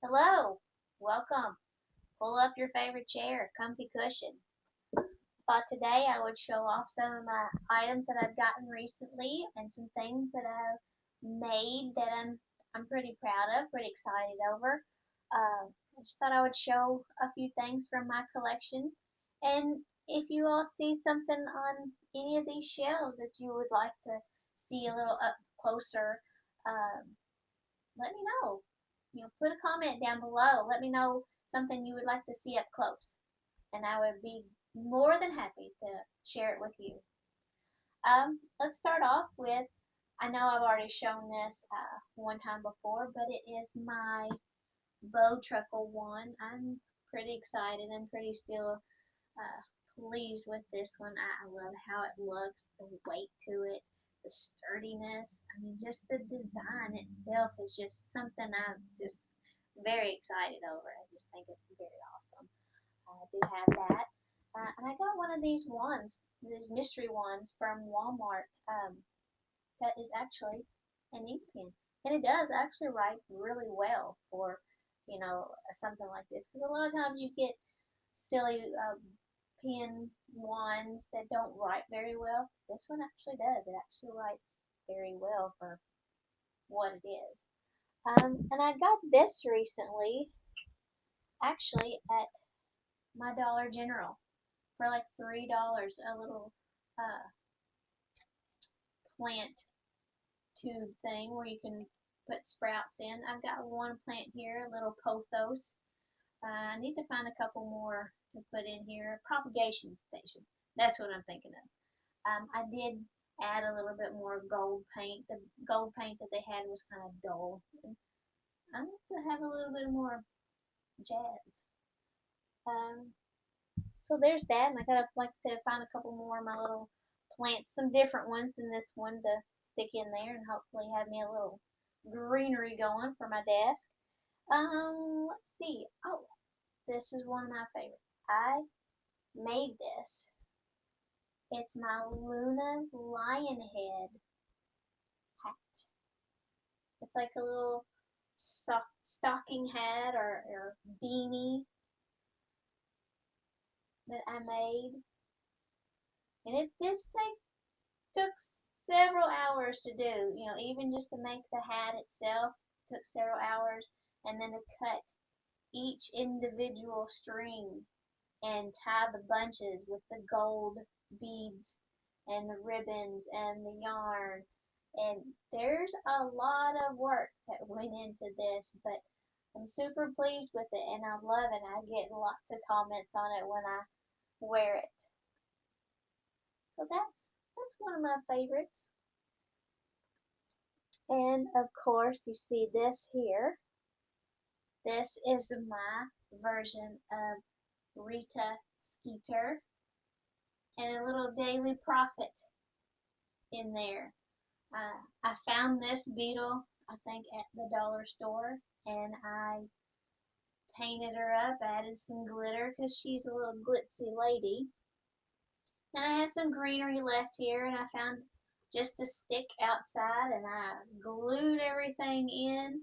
Hello, welcome. Pull up your favorite chair, comfy cushion. But today I would show off some of my items that I've gotten recently and some things that I've made that I'm pretty proud of, pretty excited over. I just thought I would show a few things from my collection, and if you all see something on any of these shelves that you would like to see a little up closer, um, let me know. Put a comment down below. Let me know something you would like to see up close, and I would be more than happy to share it with you. Let's start off with. I know I've already shown this one time before, but it is my bow truckle one. I'm pretty excited. I'm pretty still pleased with this one. I love how it looks, the weight to it, the sturdiness. I mean, just the design itself is just something I'm just very excited over. I just think it's very awesome. I do have that. And I got one of these wands, these mystery wands from Walmart. That is actually an ink pen, and it does actually write really well for something like this. Because a lot of times you get silly pen wands that don't write very well. This one actually does. It actually writes very well for what it is. And I got this recently, actually, at my Dollar General for like $3. A little uh, plant tube thing where you can put sprouts in. I've got one plant here, a little pothos. I need to find a couple more to put in here. Propagation station. That's what I'm thinking of. I did add a little bit more gold paint. The gold paint that they had was kind of dull. I need to have a little bit more jazz. Um, so there's that, and I gotta, like I said, find a couple more of my little plants, some different ones than this one to stick in there, and hopefully have me a little greenery going for my desk. Let's see. Oh, this is one of my favorites. I made this. It's my Luna lion head hat. It's like a little stocking hat or beanie that I made. And this thing took several hours to do. Even just to make the hat itself took several hours, and then to cut each individual string and tie the bunches with the gold beads and the ribbons and the yarn. And there's a lot of work that went into this, but I'm super pleased with it and I love it. I get lots of comments on it when I wear it. So that's one of my favorites. And of course, you see this here. This is my version of Rita Skeeter and a little Daily Prophet in there. I found this beetle, I think, at the dollar store, and I painted her up, added some glitter because she's a little glitzy lady. And I had some greenery left here, and I found just a stick outside, and I glued everything in.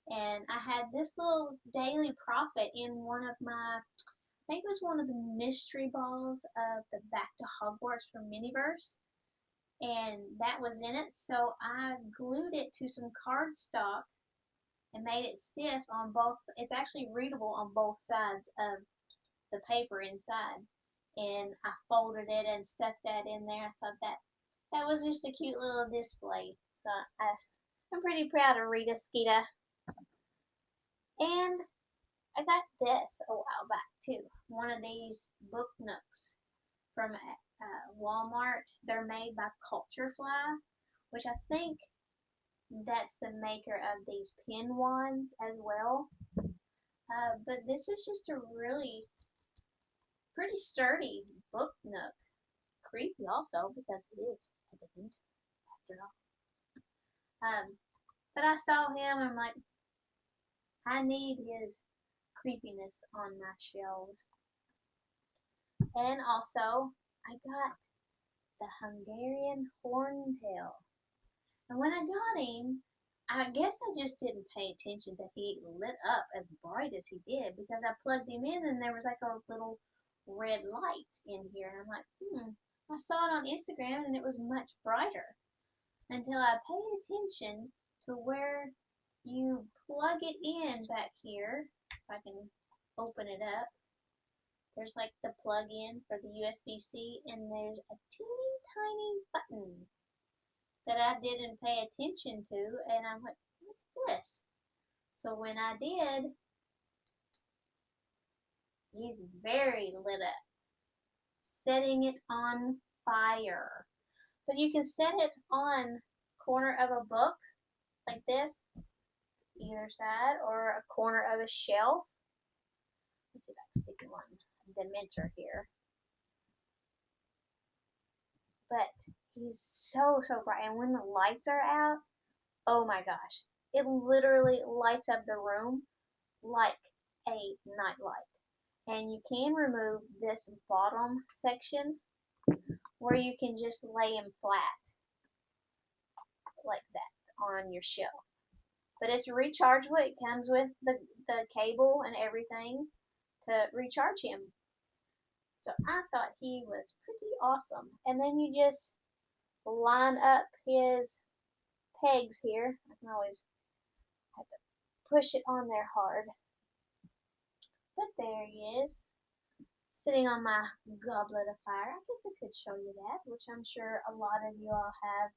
And I had this little Daily Prophet in one of my, I think it was one of the mystery balls of the Back to Hogwarts from Miniverse, and that was in it. So I glued it to some cardstock and made it stiff on both. It's actually readable on both sides of the paper inside. And I folded it and stuck that in there. I thought that was just a cute little display. So I'm pretty proud of Rita Skeeter. And I got this a while back too. One of these book nooks from Walmart. They're made by Culture Fly, which I think that's the maker of these pen wands as well. But this is just a really pretty sturdy book nook. Creepy also because it is a different after all. But I saw him and I'm like, I need his creepiness on my shelves. And also, I got the Hungarian horntail. And when I got him, I guess I just didn't pay attention that he lit up as bright as he did because I plugged him in and there was like a little red light in here. And I'm like, I saw it on Instagram and it was much brighter until I paid attention to where you plug it in back here. If I can open it up, there's like the plug in for the USB-C and there's a teeny tiny button that I didn't pay attention to, and I'm like, what's this? So when I did, he's very lit up, setting it on fire. But you can set it on corner of a book like this, either side, or a corner of a shelf. Let's see if I can stick one Dementor here. But he's so bright, and when the lights are out, oh my gosh, it literally lights up the room like a nightlight. And you can remove this bottom section where you can just lay him flat like that on your shelf. But it's rechargeable. It comes with the cable and everything to recharge him. So I thought he was pretty awesome. And then you just line up his pegs here. I can always have to push it on there hard. But there he is, sitting on my goblet of fire. I guess I could show you that, which I'm sure a lot of you all have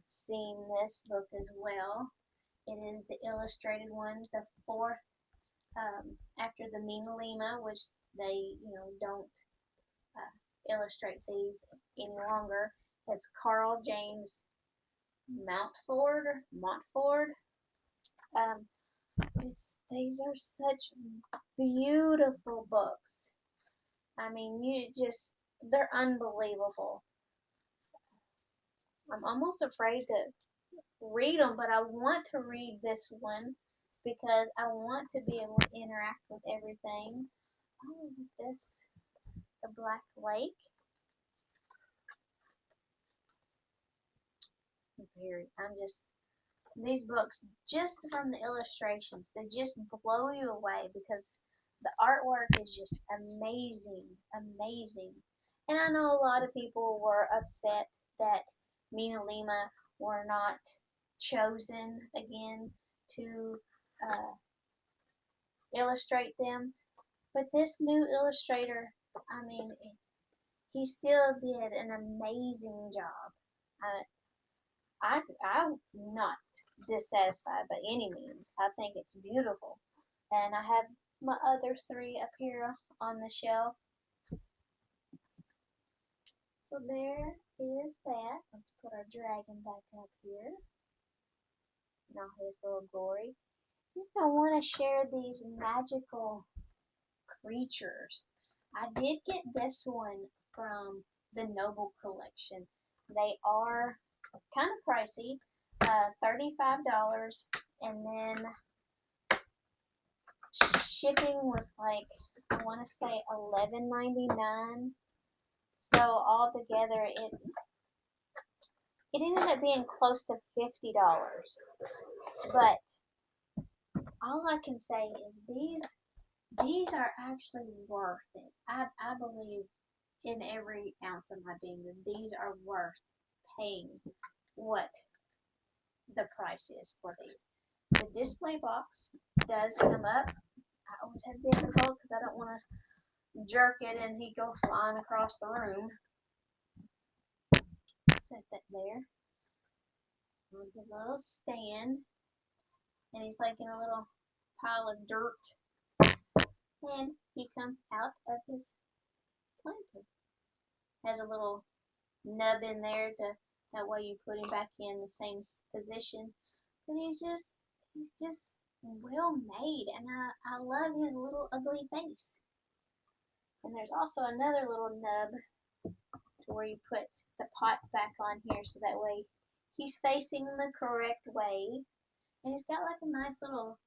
seen this book as well. It is the illustrated one, the fourth after the MinaLima, which they don't illustrate these any longer. It's Carl James Montford. These are such beautiful books. I mean, they're unbelievable. I'm almost afraid to read them, but I want to read this one because I want to be able to interact with everything. Oh, this, the Black Lake. These books, just from the illustrations, they just blow you away because the artwork is just amazing. And I know a lot of people were upset that MinaLima were not chosen again to illustrate them. But this new illustrator, I mean, he still did an amazing job. I'm not dissatisfied by any means. I think it's beautiful. And I have my other three up here on the shelf. So there is that. Let's put our dragon back up here. Now his little glory. I want to share these magical creatures. I did get this one from the Noble Collection. They are kind of pricey, $35, and then shipping was like, I want to say $11.99. So altogether, it ended up being close to $50. But all I can say is these are actually worth it. I believe in every ounce of my being that these are worth paying what the price is for these. The display box does come up. I always have difficult because I don't want to jerk it and he go flying across the room. Set that there. On the little stand. And he's like in a little pile of dirt. And he comes out of his blanket. Has a little nub in there to that way you put him back in the same position. But he's just well made, and I love his little ugly face. And there's also another little nub to where you put the pot back on here so that way he's facing the correct way. And he's got like a nice little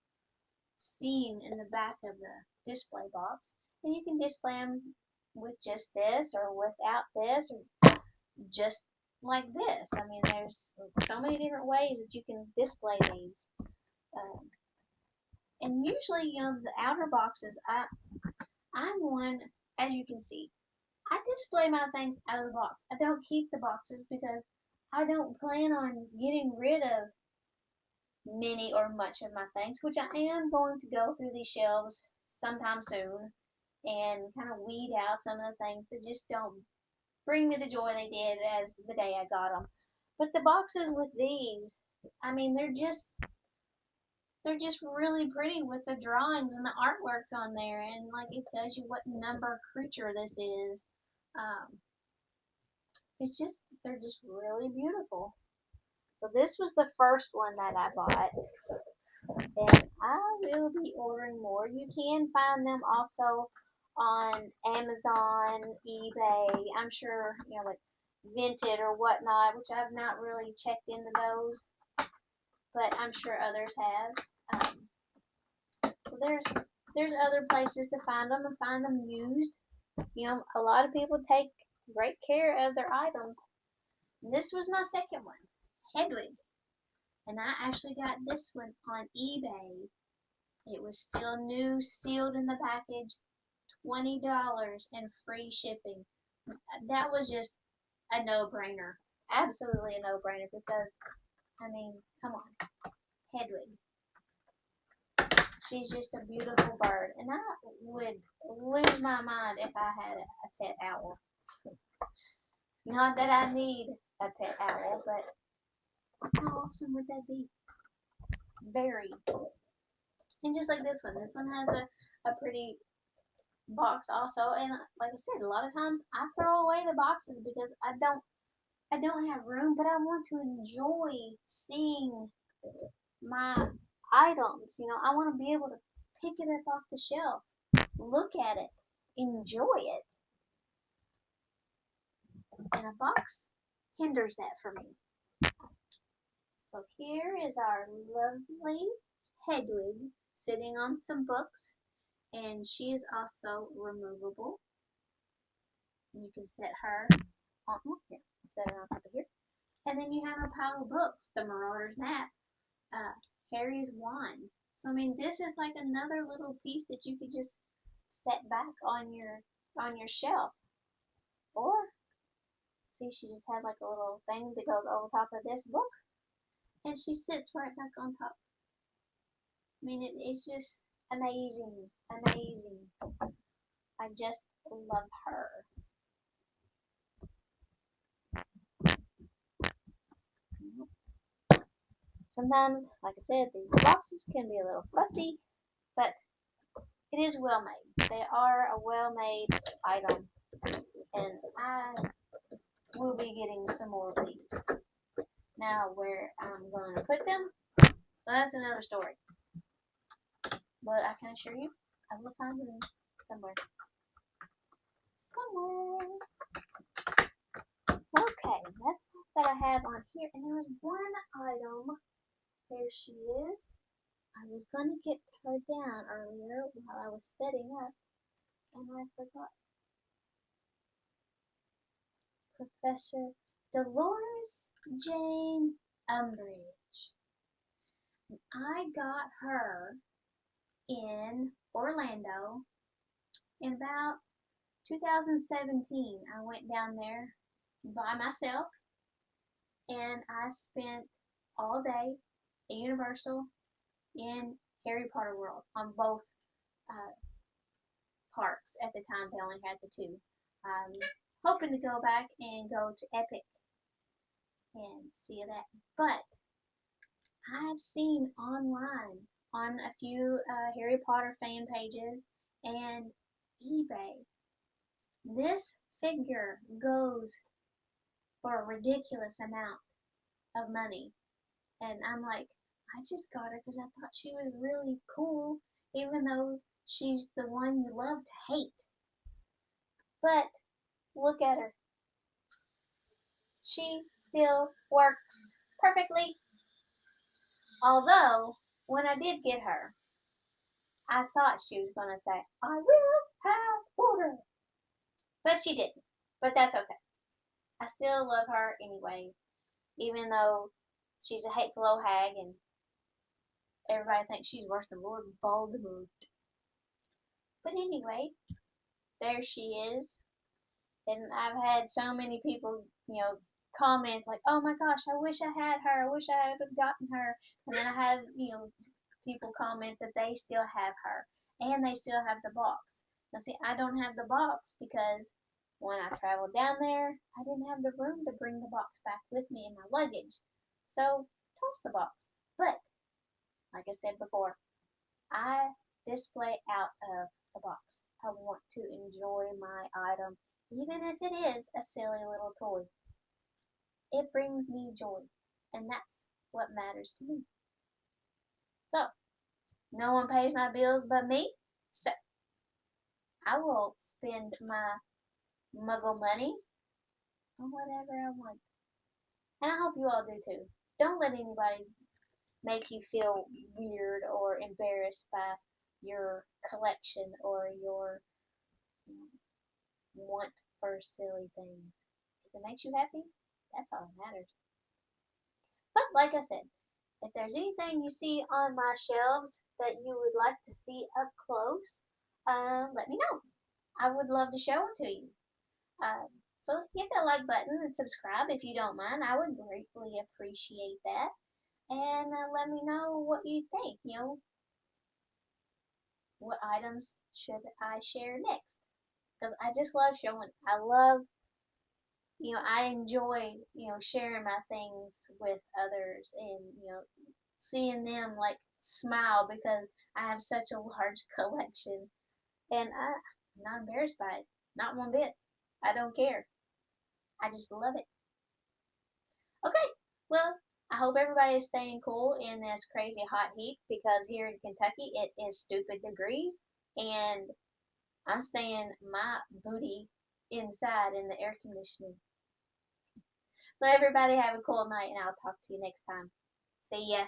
scene in the back of the display box. And you can display him with just this or without this or just like this. I mean, there's so many different ways that you can display these. Um, and usually, the outer boxes, I'm one, as you can see, I display my things out of the box. I don't keep the boxes because I don't plan on getting rid of many or much of my things, which I am going to go through these shelves sometime soon and kind of weed out some of the things that just don't bring me the joy they did as the day I got them. But the boxes with these, I mean, they're just really pretty with the drawings and the artwork on there, and like it tells you what number creature this is. Um, they're just really beautiful. So this was the first one that I bought, and I will be ordering more. You can find them also on Amazon, eBay. I'm sure like Vinted or whatnot, which I've not really checked into those, but I'm sure others have. So there's other places to find them and find them used. A lot of people take great care of their items. And this was my second one, Hedwig, and I actually got this one on eBay. It was still new, sealed in the package, $20 and free shipping. That was just a no-brainer. Absolutely a no-brainer because, I mean, come on, Hedwig. She's just a beautiful bird, and I would lose my mind if I had a pet owl. Not that I need a pet owl, but how awesome would that be? Very. And just like this one has a pretty box also. And like I said, a lot of times I throw away the boxes because I don't have room, but I want to enjoy seeing my items. I want to be able to pick it up off the shelf, look at it, enjoy it. And a box hinders that for me. So here is our lovely Hedwig sitting on some books, and she is also removable. And you can set her on here, set her on top of here. And then you have a pile of books, The Marauder's Map, Harry's Wand. So I mean, this is like another little piece that you could just set back on your shelf. Or see, she just had like a little thing that goes over top of this book, and she sits right back on top. I mean, it's just amazing, amazing. I just love her. Sometimes, like I said, these boxes can be a little fussy, but it is well made. They are a well made item, and I will be getting some more of these. Now, where I'm going to put them, well, that's another story. But I can assure you, I will find them somewhere. Somewhere. Okay, that's all that I have on here. And there was one item. There she is. I was going to get her down earlier while I was setting up, and I forgot. Professor Dolores Jane Umbridge. I got her in Orlando in about 2017. I went down there by myself, and I spent all day at Universal in Harry Potter World on both uh, parks. At the time, they only had the two. Hoping to go back and go to Epic and see that. But I've seen online on a few Harry Potter fan pages and eBay, this figure goes for a ridiculous amount of money. And I'm like, I just got her because I thought she was really cool, even though she's the one you love to hate. But look at her. She still works perfectly. Although, when I did get her, I thought she was going to say, I will have order. But she didn't. But that's okay. I still love her anyway, even though she's a hateful old hag and everybody thinks she's worse than Lord Voldemort. But anyway, there she is. And I've had so many people, comment like, "Oh my gosh, I wish I had her. I wish I had gotten her." And then I have, people comment that they still have her and they still have the box. Now, see, I don't have the box because when I traveled down there, I didn't have the room to bring the box back with me in my luggage. So, toss the box. But, like I said before, I display out of the box. I want to enjoy my item, even if it is a silly little toy. It brings me joy, and that's what matters to me. So, no one pays my bills but me, so I will spend my muggle money on whatever I want. And I hope you all do too. Don't let anybody make you feel weird or embarrassed by your collection or your want for silly things. If it makes you happy, that's all that matters. But like I said, if there's anything you see on my shelves that you would like to see up close, let me know. I would love to show them to you. So hit that like button and subscribe if you don't mind. I would greatly appreciate that. And let me know what you think. What items should I share next? Because I just love showing. I love, I enjoy, sharing my things with others and, seeing them like smile because I have such a large collection and I'm not embarrassed by it. Not one bit. I don't care. I just love it. Okay, well, I hope everybody is staying cool in this crazy hot heat because here in Kentucky it is stupid degrees and I'm staying my booty inside in the air conditioning. So everybody have a cool night and I'll talk to you next time. See ya.